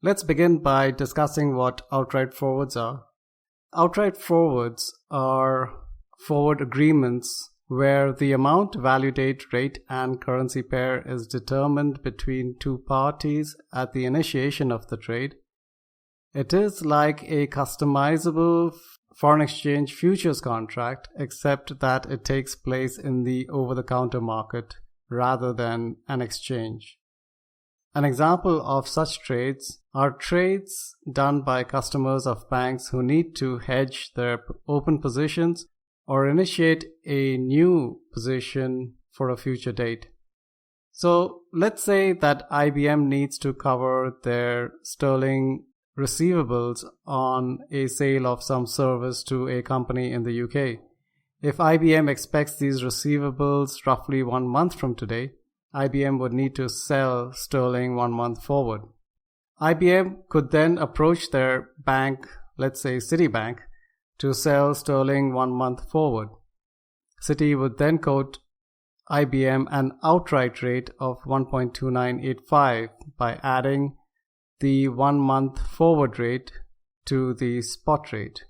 Let's begin by discussing what outright forwards are. Outright forwards are forward agreements where the amount, value date, rate, and currency pair is determined between two parties at the initiation of the trade. It is like a customizable foreign exchange futures contract, except that it takes place in the over-the-counter market rather than an exchange. An example of such trades are trades done by customers of banks who need to hedge their open positions or initiate a new position for a future date. So let's say that IBM needs to cover their sterling receivables on a sale of some service to a company in the UK. If IBM expects these receivables roughly 1 month from today, IBM would need to sell sterling 1 month forward. IBM could then approach their bank, let's say Citibank, to sell sterling 1 month forward. Citi would then quote IBM an outright rate of 1.2985 by adding the 1 month forward rate to the spot rate.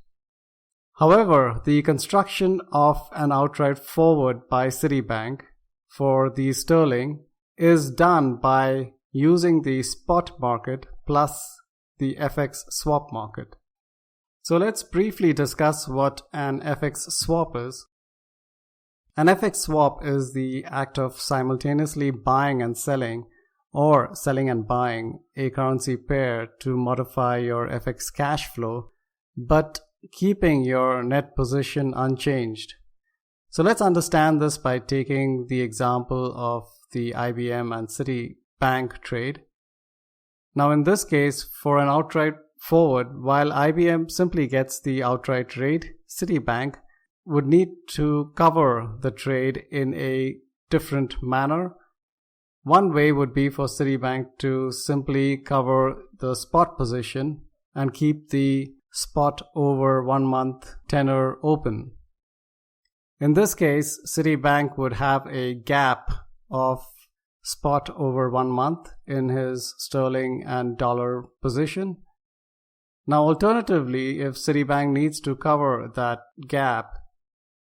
However, the construction of an outright forward by Citibank for the sterling is done by using the spot market plus the FX swap market. So let's briefly discuss what an FX swap is. An FX swap is the act of simultaneously buying and selling or selling and buying a currency pair to modify your FX cash flow, but keeping your net position unchanged. So let's understand this by taking the example of the IBM and Citibank trade. Now in this case, for an outright forward, while IBM simply gets the outright rate, Citibank would need to cover the trade in a different manner. One way would be for Citibank to simply cover the spot position and keep the spot over 1 month tenor open. In this case, Citibank would have a gap of spot over 1 month in his sterling and dollar position. Now, alternatively, if Citibank needs to cover that gap,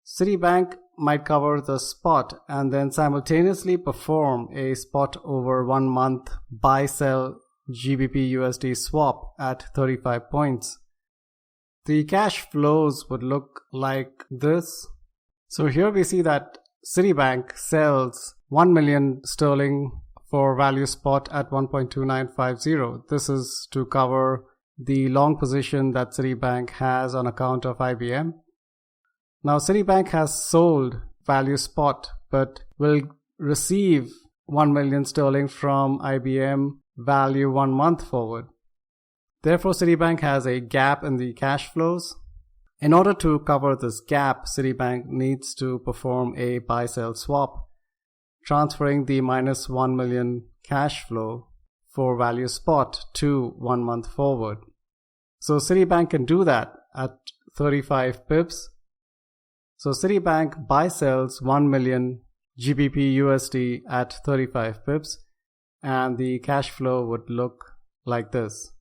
Citibank might cover the spot and then simultaneously perform a spot over 1 month buy-sell GBP USD swap at 35 points. The cash flows would look like this. So here we see that Citibank sells 1 million sterling for value spot at 1.2950. This is to cover the long position that Citibank has on account of IBM. Now Citibank has sold value spot but will receive 1 million sterling from IBM value 1 month forward. Therefore, Citibank has a gap in the cash flows. In order to cover this gap, Citibank needs to perform a buy-sell swap, transferring the minus 1 million cash flow for value spot to 1 month forward. So Citibank can do that at 35 pips. So Citibank buy-sells 1 million GBP USD at 35 pips, and the cash flow would look like this.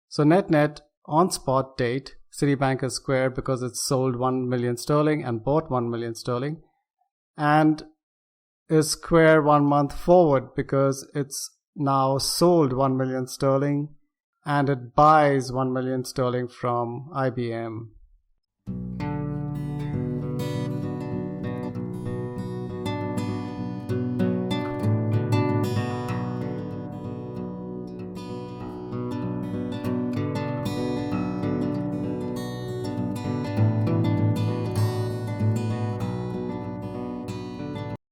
So net on spot date, Citibank is square because it's sold 1 million sterling and bought 1 million sterling, and is square 1 month forward because it's now sold 1 million sterling and it buys 1 million sterling from IBM.